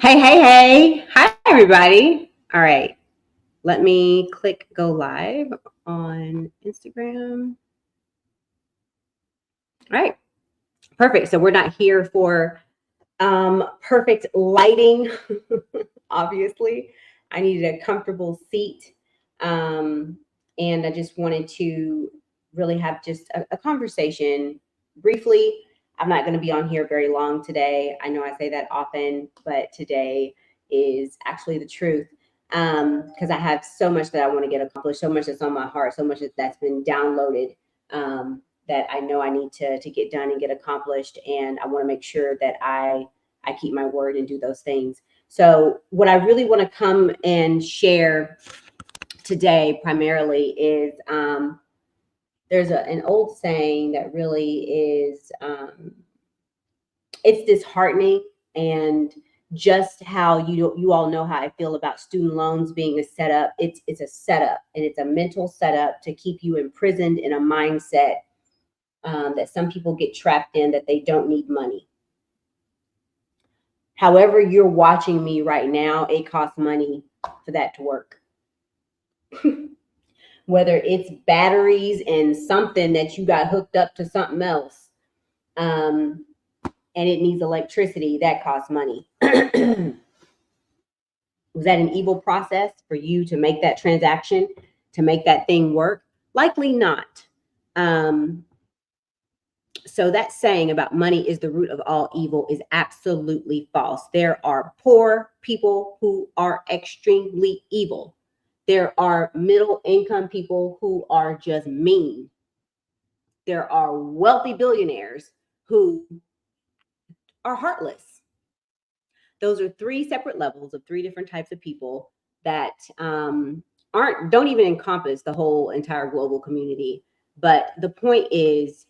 Hey, hey, hey. Hi, everybody. All right. Let me click go live on Instagram. All right. Perfect. So we're not here for perfect lighting, obviously. I needed a comfortable seat. And I just wanted to really have just a conversation briefly. I'm not going to be on here very long today. I know I say that often, but today is actually the truth because I have so much that I want to get accomplished, so much that's on my heart, so much that's been downloaded that I know I need to get done and get accomplished. And I want to make sure that I keep my word and do those things. So what I really want to come and share today primarily is there's an old saying that really is it's disheartening, and just how you all know how I feel about student loans being a setup. It's a setup, and it's a mental setup to keep you imprisoned in a mindset that some people get trapped in, that they don't need money. However you're watching me right now, it costs money for that to work. Whether it's batteries and something that you got hooked up to something else, and it needs electricity, that costs money. Was that an evil process for you to make that transaction, to make that thing work? Likely not. So that saying about money is the root of all evil is absolutely false. There are poor people who are extremely evil. There are middle income people who are just mean. There are wealthy billionaires who are heartless. Those are three separate levels of three different types of people that don't even encompass the whole entire global community. But the point is,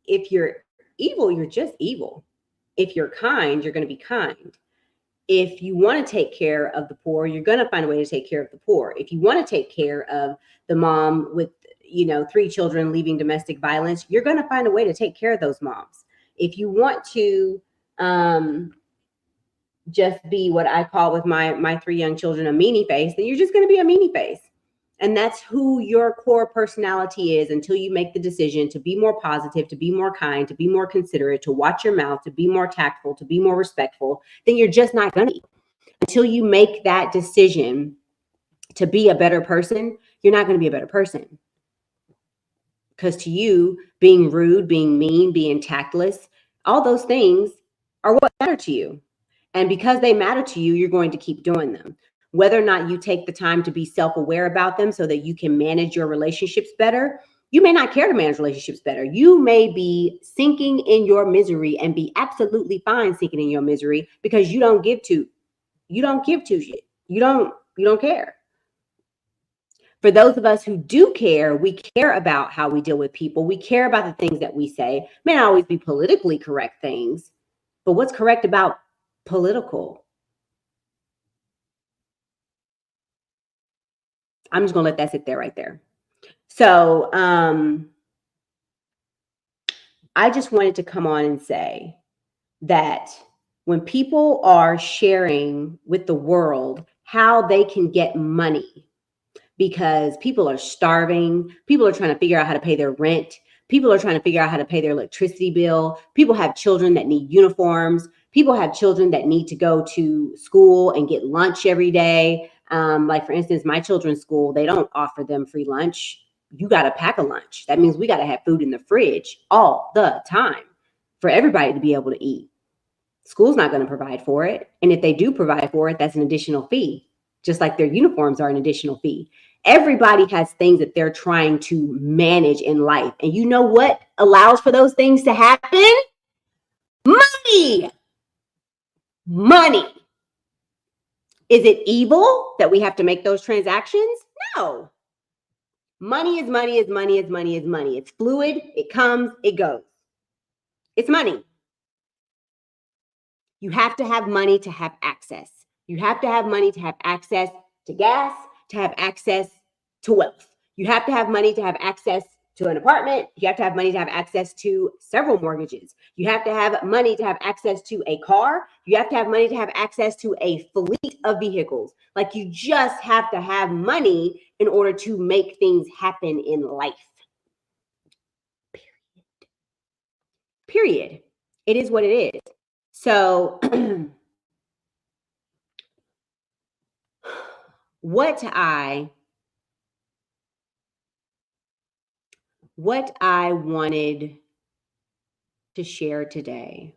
if you're evil, you're just evil. If you're kind, you're going to be kind. If you want to take care of the poor, you're going to find a way to take care of the poor. If you want to take care of the mom with 3 children leaving domestic violence, you're going to find a way to take care of those moms. If you want to just be what I call with my 3 young children a meanie face, then you're just going to be a meanie face. And that's who your core personality is until you make the decision to be more positive, to be more kind, to be more considerate, to watch your mouth, to be more tactful, to be more respectful. Then you're just not going to be. Until you make that decision to be a better person, you're not going to be a better person. Because to you, being rude, being mean, being tactless, all those things are what matter to you. And because they matter to you, you're going to keep doing them. Whether or not you take the time to be self-aware about them so that you can manage your relationships better, you may not care to manage relationships better. You may be sinking in your misery and be absolutely fine sinking in your misery because you don't give two shit. You don't care. For those of us who do care, we care about how we deal with people. We care about the things that we say. It may not always be politically correct things, but what's correct about political? I'm just going to let that sit there right there. So I just wanted to come on and say that when people are sharing with the world how they can get money, because people are starving, people are trying to figure out how to pay their rent, people are trying to figure out how to pay their electricity bill, people have children that need uniforms, people have children that need to go to school and get lunch every day. Like for instance, my children's school, they don't offer them free lunch. You got to pack a lunch. That means we got to have food in the fridge all the time for everybody to be able to eat. School's not going to provide for it. And if they do provide for it, that's an additional fee, just like their uniforms are an additional fee. Everybody has things that they're trying to manage in life. And you know what allows for those things to happen? Money. Money. Is it evil that we have to make those transactions? No. Money is money is money is money is money. It's fluid. It comes, it goes. It's money. You have to have money to have access. You have to have money to have access to gas, to have access to wealth. You have to have money to have access to an apartment. You have to have money to have access to several mortgages. You have to have money to have access to a car. You have to have money to have access to a fleet of vehicles. Like, you just have to have money in order to make things happen in life. Period. It is what it is. So what I wanted to share today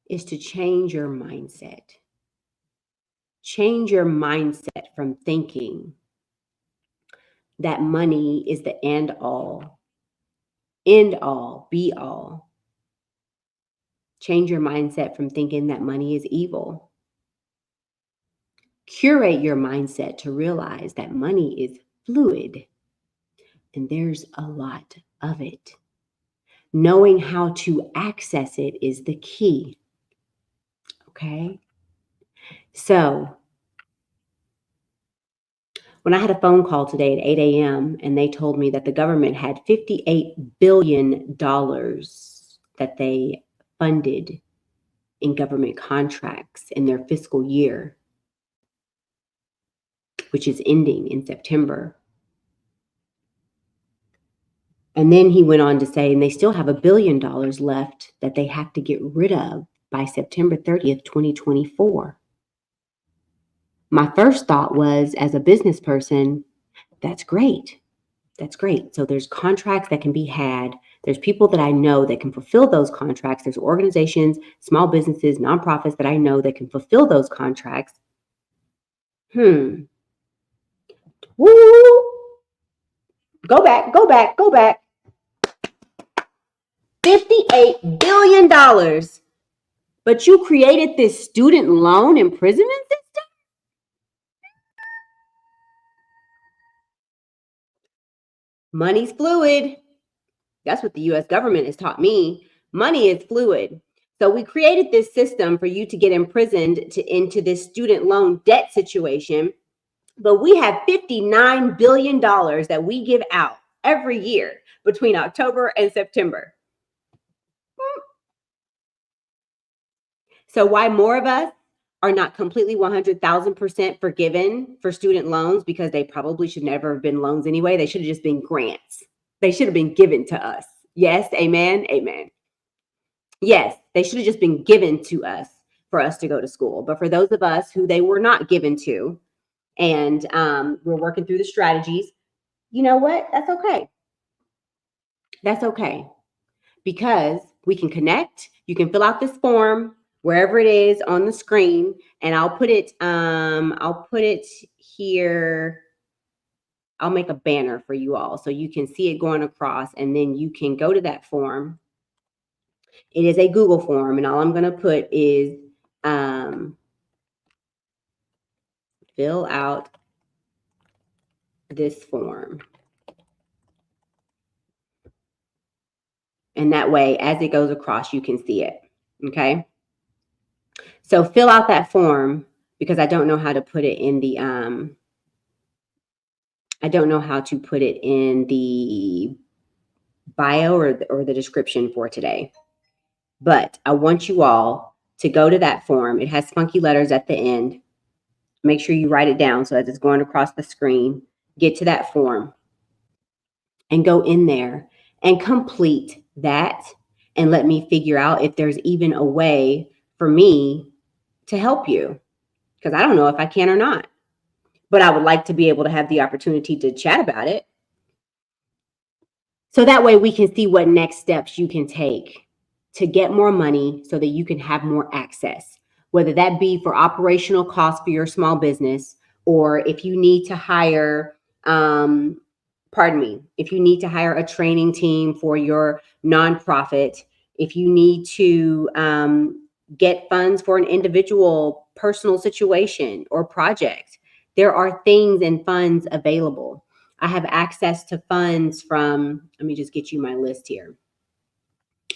is to change your mindset. Change your mindset from thinking that money is the end all, be all. Change your mindset from thinking that money is evil. Curate your mindset to realize that money is fluid and there's a lot of it. Knowing how to access it is the key. Okay? So, when I had a phone call today at 8 a.m. and they told me that the government had $58 billion that they funded in government contracts in their fiscal year, which is ending in September. And then he went on to say, and they still have $1 billion left that they have to get rid of by September 30th, 2024. My first thought was, as a business person, that's great. That's great. So there's contracts that can be had. There's people that I know that can fulfill those contracts. There's organizations, small businesses, nonprofits that I know that can fulfill those contracts. Woo! Go back. $58 billion. But you created this student loan imprisonment system? Money's fluid. That's what the U.S. government has taught me. Money is fluid. So we created this system for you to get imprisoned into this student loan debt situation. But we have $59 billion that we give out every year between October and September. So why more of us are not completely 100,000% forgiven for student loans, because they probably should never have been loans anyway. They should have just been grants. They should have been given to us. Yes, amen, amen. Yes, they should have just been given to us for us to go to school. But for those of us who they were not given to, and we're working through the strategies, you know what? That's okay. That's okay. Because we can connect. You can fill out this form wherever it is on the screen, and I'll put it here. I'll make a banner for you all so you can see it going across, and then you can go to that form. It is a Google form, and all I'm going to put is fill out this form. And that way, as it goes across, you can see it. Okay. So fill out that form, because I don't know how to put it in the bio or the description for today. But I want you all to go to that form. It has funky letters at the end. Make sure you write it down so as it's going across the screen. Get to that form and go in there and complete that, and let me figure out if there's even a way for me to help you, because I don't know if I can or not. But I would like to be able to have the opportunity to chat about it. So that way we can see what next steps you can take to get more money so that you can have more access, whether that be for operational costs for your small business, or if you need to hire, if you need to hire a training team for your nonprofit, if you need to get funds for an individual personal situation or project. There are things and funds available. I have access to funds from, let me just get you my list here.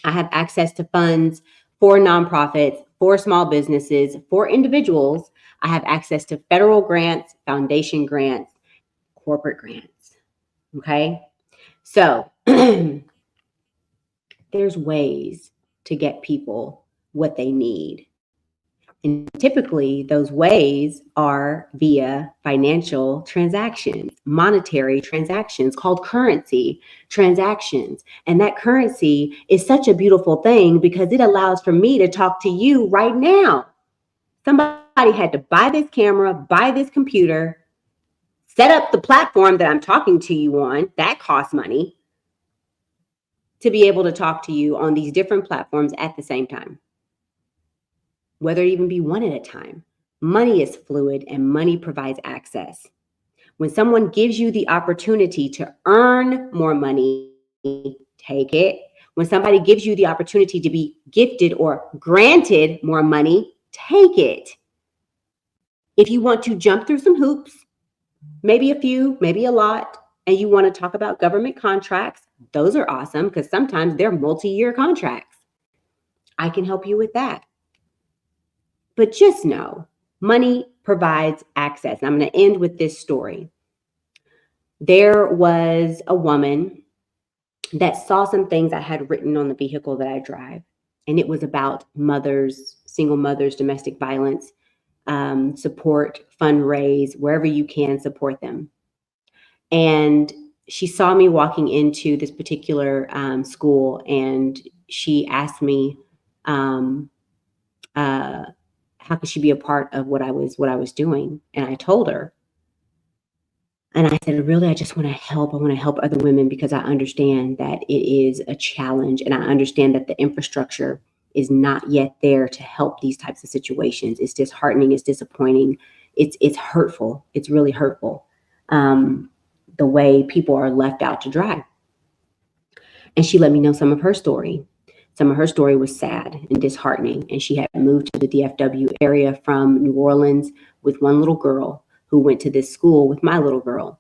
I have access to funds for nonprofits, for small businesses, for individuals. I have access to federal grants, foundation grants, corporate grants. Okay. So there's ways to get people what they need. And typically, those ways are via financial transactions, monetary transactions called currency transactions. And that currency is such a beautiful thing because it allows for me to talk to you right now. Somebody had to buy this camera, buy this computer, set up the platform that I'm talking to you on. That costs money to be able to talk to you on these different platforms at the same time, whether it even be one at a time. Money is fluid and money provides access. When someone gives you the opportunity to earn more money, take it. When somebody gives you the opportunity to be gifted or granted more money, take it. If you want to jump through some hoops, maybe a few, maybe a lot, and you want to talk about government contracts, those are awesome because sometimes they're multi-year contracts. I can help you with that. But just know, money provides access. And I'm going to end with this story. There was a woman that saw some things I had written on the vehicle that I drive. And it was about mothers, single mothers, domestic violence, support, fundraise, wherever you can support them. And she saw me walking into this particular school, and she asked me, how could she be a part of what I was doing? And I told her, and I said, really, I just want to help. I want to help other women because I understand that it is a challenge, and I understand that the infrastructure is not yet there to help these types of situations. It's disheartening. It's disappointing. It's hurtful. It's really hurtful. The way people are left out to dry. And she let me know some of her story. Some of her story was sad and disheartening. And she had moved to the DFW area from New Orleans with one little girl who went to this school with my little girl.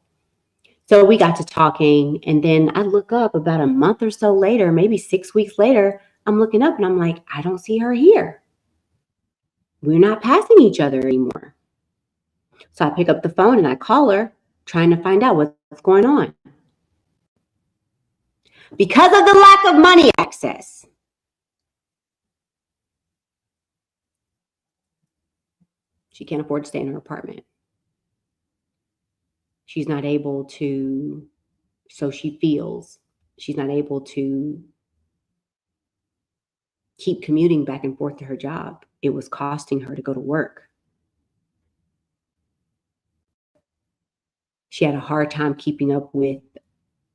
So we got to talking. And then I look up about a month or so later, maybe 6 weeks later, I'm looking up and I'm like, I don't see her here. We're not passing each other anymore. So I pick up the phone and I call her, trying to find out what's going on. Because of the lack of money access, she can't afford to stay in her apartment. She's not able to, so she feels, she's not able to keep commuting back and forth to her job. It was costing her to go to work. She had a hard time keeping up with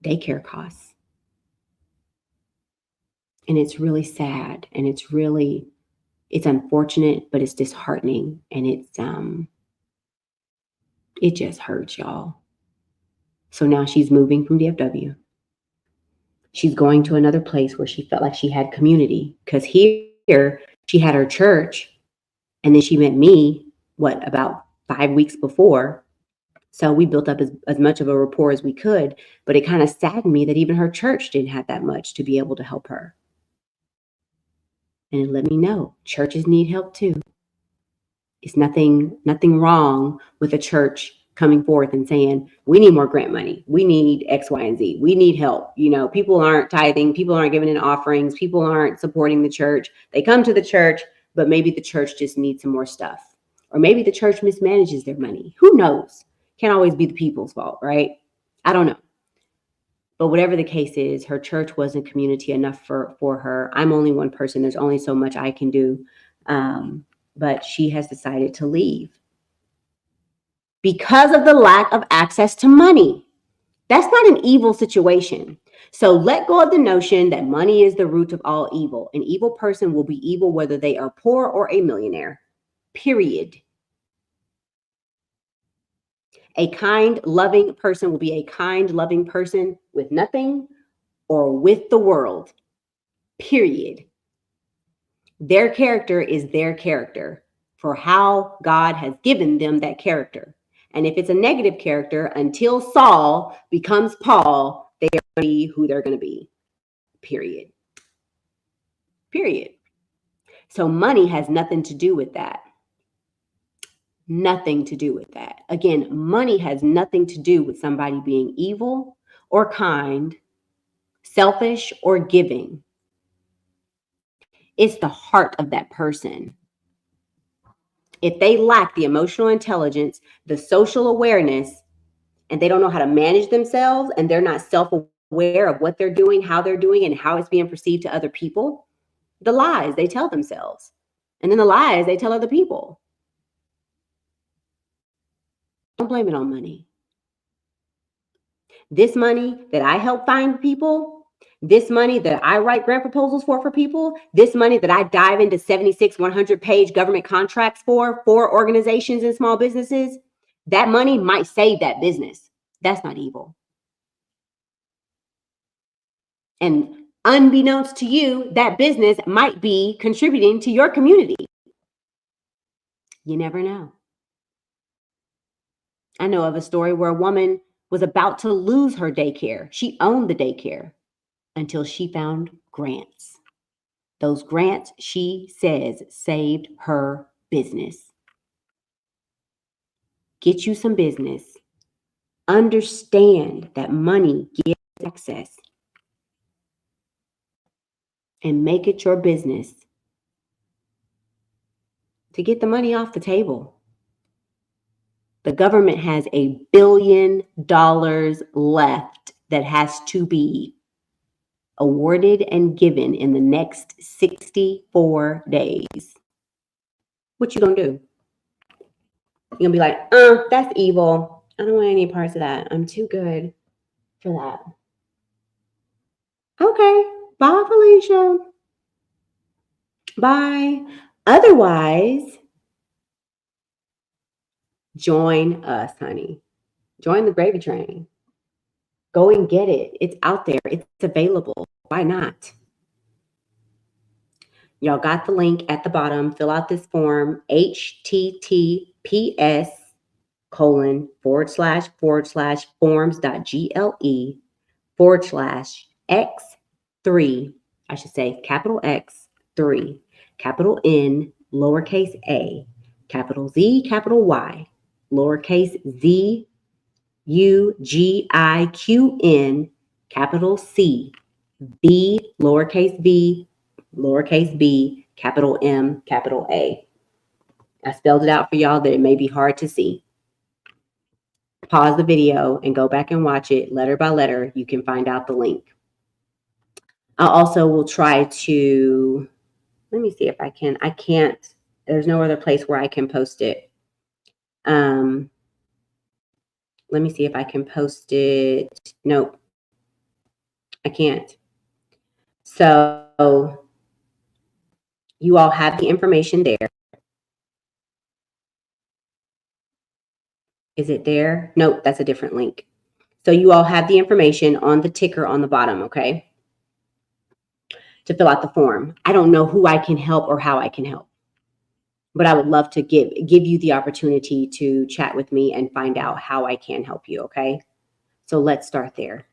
daycare costs. And it's really sad, and it's unfortunate, but it's disheartening, and it just hurts, y'all. So now she's moving from DFW. She's going to another place where she felt like she had community, because here she had her church, and then she met me, about 5 weeks before. So we built up as much of a rapport as we could, but it kind of saddened me that even her church didn't have that much to be able to help her. And it let me know churches need help too. It's nothing wrong with a church coming forth and saying, we need more grant money. We need X, Y, and Z. We need help. People aren't tithing. People aren't giving in offerings. People aren't supporting the church. They come to the church, but maybe the church just needs some more stuff. Or maybe the church mismanages their money. Who knows? Can't always be the people's fault, right? I don't know. But whatever the case is, her church wasn't community enough for her. I'm only one person. There's only so much I can do. But she has decided to leave because of the lack of access to money. That's not an evil situation. So let go of the notion that money is the root of all evil. An evil person will be evil whether they are poor or a millionaire, period. A kind, loving person will be a kind, loving person with nothing or with the world, period. Their character is their character for how God has given them that character. And if it's a negative character, until Saul becomes Paul, they are going to be who they're going to be, period. Period. So money has nothing to do with that. Nothing to do with that. Again, money has nothing to do with somebody being evil or kind, selfish or giving. It's the heart of that person. If they lack the emotional intelligence, the social awareness, and they don't know how to manage themselves, and they're not self-aware of what they're doing, how they're doing, and how it's being perceived to other people, the lies they tell themselves, and then the lies they tell other people. Don't blame it on money. This money that I help find people, this money that I write grant proposals for people, this money that I dive into 76, 100-page government contracts for organizations and small businesses, that money might save that business. That's not evil. And unbeknownst to you, that business might be contributing to your community. You never know. I know of a story where a woman was about to lose her daycare. She owned the daycare until she found grants. Those grants, she says, saved her business. Get you some business. Understand that money gives access. And make it your business to get the money off the table. The government has $1 billion left that has to be awarded and given in the next 64 days. What you gonna do? You're gonna be like, that's evil. I don't want any parts of that. I'm too good for that. Okay, bye, Felicia. Bye. Otherwise, join us, honey. Join the gravy train. Go and get it. It's out there. It's available. Why not? Y'all got the link at the bottom. Fill out this form, https://forms.gle/x3, I should say capital X3, capital N, lowercase a, capital Z, capital Y, lowercase z, UGIQN, capital C, B, lowercase b, lowercase b, capital M, capital A. I spelled it out for y'all that it may be hard to see. Pause the video and go back and watch it letter by letter. You can find out the link. I also will try to, let me see if I can. I can't, there's no other place where I can post it. Let me see if I can post it. Nope, I can't. So you all have the information there. Is it there? Nope, that's a different link. So you all have the information on the ticker on the bottom, okay? To fill out the form. I don't know who I can help or how I can help, but I would love to give you the opportunity to chat with me and find out how I can help you, okay? So let's start there.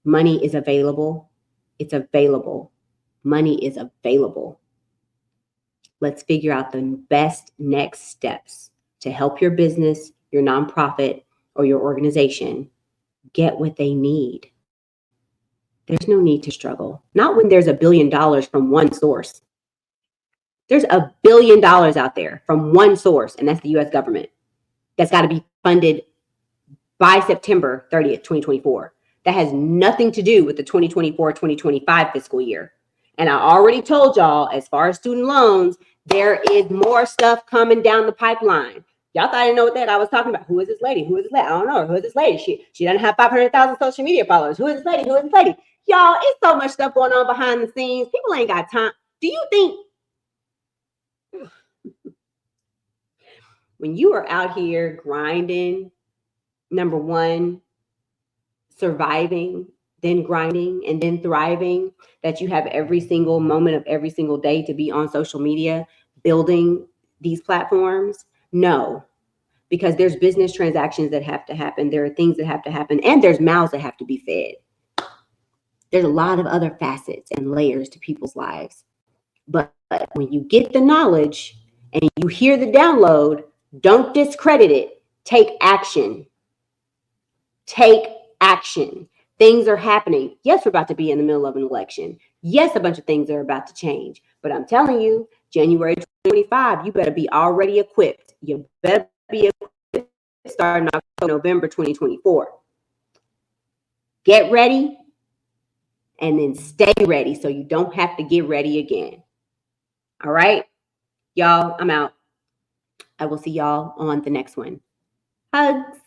Money is available. It's available. Money is available. Let's figure out the best next steps to help your business, your nonprofit, or your organization get what they need. There's no need to struggle. Not when there's $1 billion from one source. There's $1 billion out there from one source, and that's the U.S. government. That's got to be funded by September 30th, 2024. That has nothing to do with the 2024-2025 fiscal year. And I already told y'all, as far as student loans, there is more stuff coming down the pipeline. Y'all thought I didn't know what that I was talking about. Who is this lady? Who is this lady? I don't know. Who is this lady? She doesn't have 500,000 social media followers. Who is this lady? Who is this lady? Y'all, it's so much stuff going on behind the scenes. People ain't got time. Do you think when you are out here grinding, number one, surviving, then grinding, and then thriving, that you have every single moment of every single day to be on social media building these platforms? No, because there's business transactions that have to happen. There are things that have to happen, and there's mouths that have to be fed. There's a lot of other facets and layers to people's lives. But when you get the knowledge and you hear the download, don't discredit it. Take action. Take action. Things are happening. Yes, we're about to be in the middle of an election. Yes, a bunch of things are about to change. But I'm telling you, January 2025, you better be already equipped. You better be equipped starting October, November 2024. Get ready and then stay ready so you don't have to get ready again. All right, y'all, I'm out. I will see y'all on the next one. Hugs.